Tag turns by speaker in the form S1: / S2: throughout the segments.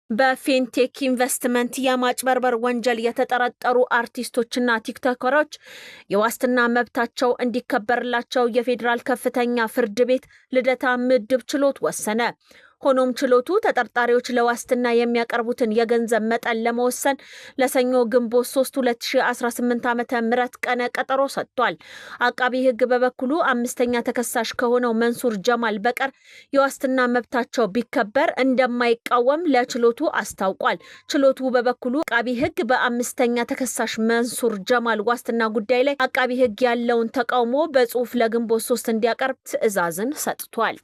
S1: በፊንቴክ ኢንቨስትመንት የማጭበርበር ወንጀል የተጠረጠሩ አርቲስቶችና ቲክቶከሮች የዋስትና መብታቸው እንዲከበርላቸው የፌዴራል ከፍተኛ ፍርድ ቤት ልደታ ምድብ ችሎት ወሰነ። ሆኖም ችሎቱ ተጠርጣሪዎች ለዋስትና የሚያቀርቡትን የገንዘብ መጠን ለመወሰን ለሰኞ ግንቦት 3 2018 ዓ.ም ቀነ ቀጠሮ ሰጥቷል። አቃቢ ሕግ በበኩሉ አምስተኛ ተከሳሽ ከሆነው መንሱር ጀማል በቀር የዋስትና መብታቸው ቢከበር እንደማይቃወም ለችሎቱ አስታውቋል። ችሎቱ በበኩሉ አቃቢ ሕግ በአምስተኛ ተከሳሽ መንሱር ጀማል ዋስትና ጉዳይ ላይ አቃቢ ሕግ ያለውን ተቃውሞ በጽሁፍ ለግንቦት 3 እንዲያቀርብ ትዕዛዝን ሰጥቷል።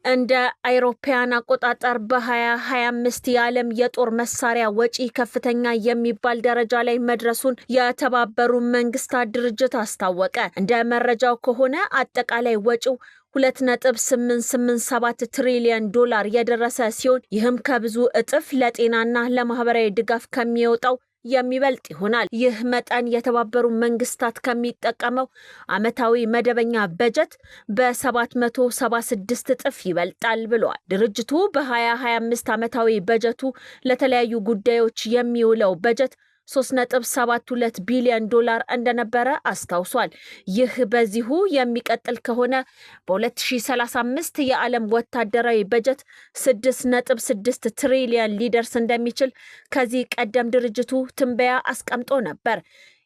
S1: እንደ አውሮፓውያን አቆጣጠር በ2025 የዓለም የጦር መሳሪያ ወጪ ከፍተኛ የሚባል ደረጃ ላይ መድረሱን የተባበሩት መንግስታት ድርጅት አስታወቀ። እንደ መረጃው ከሆነ አጠቃላይ ወጪው 2.887 ትሪሊዮን ዶላር የደረሰ ሲሆን ይህም ከብዙ እጥፍ ለጤናና ለማህበራዊ ድጋፍ ከሚወጣው የሚበልጥ ይሆናል። ይህ መጠን የተባበሩት መንግስታት ከሚጠቀመው ዓመታዊ መደበኛ በጀት በ776 እጥፍ ይበልጣል ብሏል። ድርጅቱ በ2025 ዓመታዊ በጀቱ ለተለያዩ ጉዳዮች የሚውለው በጀት 3.72 ቢሊዮን ዶላር እንደነበረ አስታውሷል። ይህ በዚሁ የሚቀጥል ከሆነ በ2035 የዓለም ወታደራዊ በጀት 6.6 ትሪሊዮን ሊደርስ እንደሚችል ከዚህ ቀደም ድርጅቱ ትንበያ አስቀምጦ ነበር።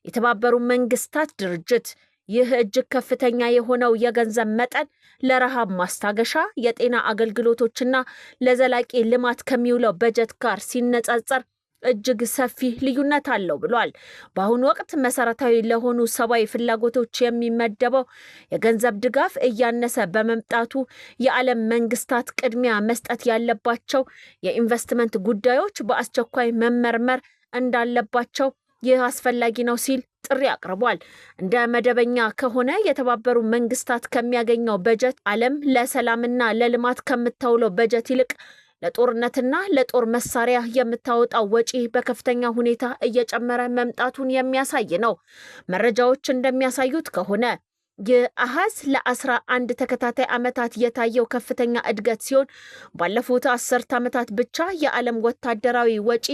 S1: የተባበሩት መንግስታት ድርጅት ይህ እጅግ ከፍተኛ የሆነው የገንዘብ መጠን ለረሃብ ማስታገሻ፣ የጤና አገልግሎቶችና ለዘላቂ ልማት ከሚውለው በጀት ጋር ሲነጻጸር እጅግ ሰፊ ልዩነት አለው ብሏል። በአሁኑ ወቅት መሰረታዊ ለሆኑ ሰብአዊ ፍላጎቶች የሚመደበው የገንዘብ ድጋፍ እያነሰ በመምጣቱ የዓለም መንግስታት ቅድሚያ መስጠት ያለባቸው የኢንቨስትመንት ጉዳዮች በአስቸኳይ መመርመር እንዳለባቸው ይህ አስፈላጊ ነው ሲል ጥሪ አቅርቧል። እንደ መደበኛ ከሆነ የተባበሩት መንግስታት ከሚያገኘው በጀት ዓለም ለሰላምና ለልማት ከምታውለው በጀት ይልቅ ለጦርነትና ለጦር መሳሪያ የምታወጣው ወጪ በከፍተኛ ሁኔታ እየጨመረ መምጣቱን የሚያሳይ ነው። መረጃዎች እንደሚያሳዩት ከሆነ የአሃዝ ለ11 ተከታታይ ዓመታት የታየው ከፍተኛ እድገት ሲሆን ባለፉት 10 ዓመታት ብቻ የዓለም ወታደራዊ ወጪ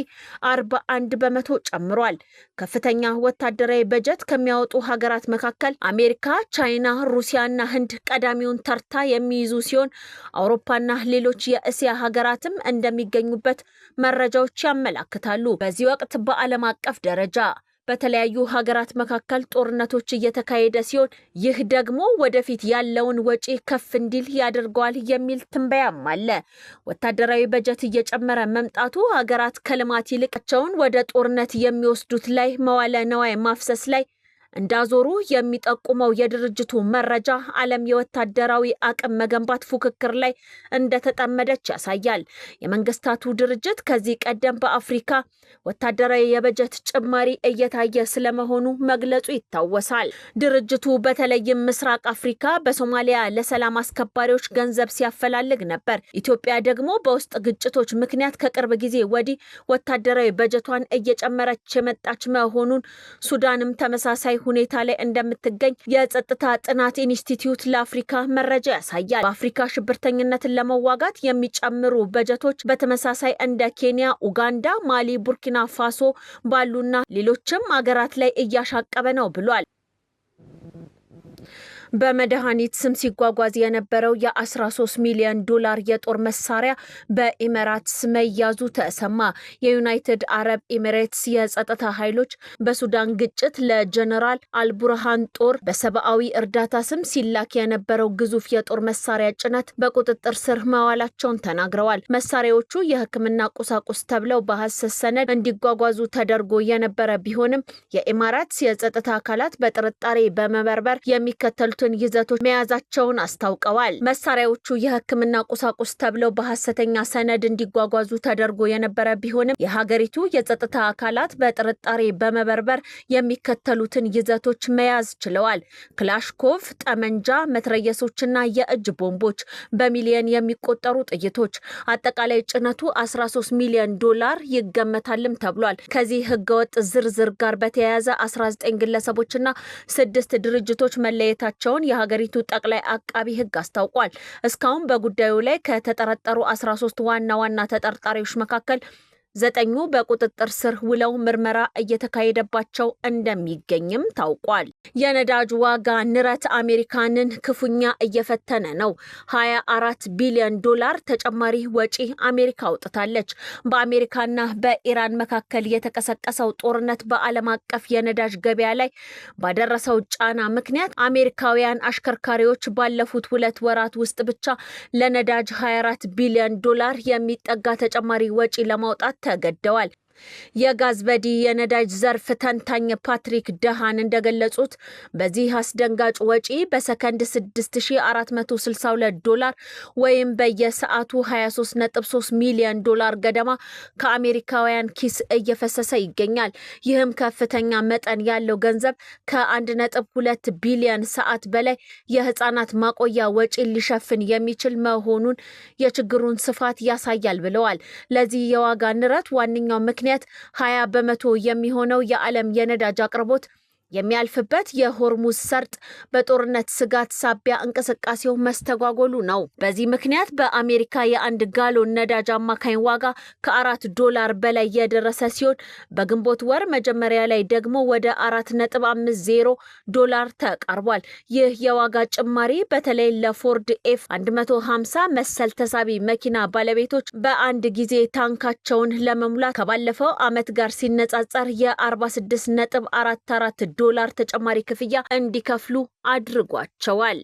S1: 41 በመቶ ጨምሯል። ከፍተኛ ወታደራዊ በጀት ከሚያወጡ ሀገራት መካከል አሜሪካ፣ ቻይና፣ ሩሲያና ህንድ ቀዳሚውን ተርታ የሚይዙ ሲሆን አውሮፓና ሌሎች የእስያ ሀገራትም እንደሚገኙበት መረጃዎች ያመላክታሉ። በዚህ ወቅት በዓለም አቀፍ ደረጃ በተለያዩ ሀገራት መካከል ጦርነቶች እየተካሄደ ሲሆን ይህ ደግሞ ወደፊት ያለውን ወጪ ከፍ እንዲል ያደርገዋል የሚል ትንበያም አለ። ወታደራዊ በጀት እየጨመረ መምጣቱ ሀገራት ከልማት ይልቃቸውን ወደ ጦርነት የሚወስዱት ላይ መዋለ ነዋይ ማፍሰስ ላይ እንዳዞሩ የሚጠቁመው የድርጅቱ መረጃ ዓለም የወታደራዊ አቅም መገንባት ፉክክር ላይ እንደተጠመደች ያሳያል። የመንግስታቱ ድርጅት ከዚህ ቀደም በአፍሪካ ወታደራዊ የበጀት ጭማሪ እየታየ ስለመሆኑ መግለጹ ይታወሳል። ድርጅቱ በተለይም ምስራቅ አፍሪካ በሶማሊያ ለሰላም አስከባሪዎች ገንዘብ ሲያፈላልግ ነበር። ኢትዮጵያ ደግሞ በውስጥ ግጭቶች ምክንያት ከቅርብ ጊዜ ወዲህ ወታደራዊ በጀቷን እየጨመረች የመጣች መሆኑን፣ ሱዳንም ተመሳሳይ ሁኔታ ላይ እንደምትገኝ የጸጥታ ጥናት ኢንስቲትዩት ለአፍሪካ መረጃ ያሳያል። በአፍሪካ ሽብርተኝነትን ለመዋጋት የሚጨምሩ በጀቶች በተመሳሳይ እንደ ኬንያ፣ ኡጋንዳ፣ ማሊ፣ ቡርኪና ፋሶ ባሉና ሌሎችም አገራት ላይ እያሻቀበ ነው ብሏል። በመድኃኒት ስም ሲጓጓዝ የነበረው የ13 ሚሊዮን ዶላር የጦር መሳሪያ በኤሚሬትስ መያዙ ተሰማ። የዩናይትድ አረብ ኤሚሬትስ የጸጥታ ኃይሎች በሱዳን ግጭት ለጀነራል አልቡርሃን ጦር በሰብአዊ እርዳታ ስም ሲላክ የነበረው ግዙፍ የጦር መሳሪያ ጭነት በቁጥጥር ስር መዋላቸውን ተናግረዋል። መሳሪያዎቹ የሕክምና ቁሳቁስ ተብለው በሐሰት ሰነድ እንዲጓጓዙ ተደርጎ የነበረ ቢሆንም የኤሚሬትስ የጸጥታ አካላት በጥርጣሬ በመበርበር የሚከተሉት ይዘቶች መያዛቸውን አስታውቀዋል። መሳሪያዎቹ የሕክምና ቁሳቁስ ተብለው በሐሰተኛ ሰነድ እንዲጓጓዙ ተደርጎ የነበረ ቢሆንም የሀገሪቱ የጸጥታ አካላት በጥርጣሬ በመበርበር የሚከተሉትን ይዘቶች መያዝ ችለዋል። ክላሽኮቭ ጠመንጃ፣ መትረየሶችና የእጅ ቦምቦች፣ በሚሊዮን የሚቆጠሩ ጥይቶች። አጠቃላይ ጭነቱ 13 ሚሊዮን ዶላር ይገመታልም ተብሏል። ከዚህ ህገወጥ ዝርዝር ጋር በተያያዘ 19 ግለሰቦችና 6 ድርጅቶች መለየታቸው መሆናቸውን የሀገሪቱ ጠቅላይ አቃቢ ሕግ አስታውቋል። እስካሁን በጉዳዩ ላይ ከተጠረጠሩ 13 ዋና ተጠርጣሪዎች መካከል 9 በቁጥጥር ስር ውለው ምርመራ እየተካሄደባቸው እንደሚገኝም ታውቋል። የነዳጅ ዋጋ ንረት አሜሪካንን ክፉኛ እየፈተነ ነው። 24 ቢሊዮን ዶላር ተጨማሪ ወጪ አሜሪካ አውጥታለች። በአሜሪካና በኢራን መካከል የተቀሰቀሰው ጦርነት በዓለም አቀፍ የነዳጅ ገበያ ላይ ባደረሰው ጫና ምክንያት አሜሪካውያን አሽከርካሪዎች ባለፉት 2 ወራት ውስጥ ብቻ ለነዳጅ 24 ቢሊዮን ዶላር የሚጠጋ ተጨማሪ ወጪ ለማውጣት ተገደዋል። የጋዝበዲ የነዳጅ ዘርፍ ተንታኝ ፓትሪክ ደሃን እንደገለጹት በዚህ አስደንጋጭ ወጪ በሰከንድ 6462 ዶላር ወይም በየሰዓቱ 23.3 ሚሊዮን ዶላር ገደማ ከአሜሪካውያን ኪስ እየፈሰሰ ይገኛል። ይህም ከፍተኛ መጠን ያለው ገንዘብ ከ1.2 ቢሊዮን ሰዓት በላይ የህፃናት ማቆያ ወጪ ሊሸፍን የሚችል መሆኑን የችግሩን ስፋት ያሳያል ብለዋል። ለዚህ የዋጋ ንረት ዋነኛው ምክንያት 20 በመቶ የሚሆነው የዓለም የነዳጅ አቅርቦት የሚያልፍበት የሆርሙዝ ሰርጥ በጦርነት ስጋት ሳቢያ እንቅስቃሴው መስተጓጎሉ ነው። በዚህ ምክንያት በአሜሪካ የ1 ጋሎን ነዳጅ አማካኝ ዋጋ ከ$4 በላይ የደረሰ ሲሆን በግንቦት ወር መጀመሪያ ላይ ደግሞ ወደ $4.50 ተቃርቧል። ይህ የዋጋ ጭማሪ በተለይ ለፎርድ F150 መሰል ተሳቢ መኪና ባለቤቶች በአንድ ጊዜ ታንካቸውን ለመሙላት ከባለፈው ዓመት ጋር ሲነጻጸር የ46.44 ዶላር ተጨማሪ ክፍያ እንዲከፍሉ አድርጓቸዋል።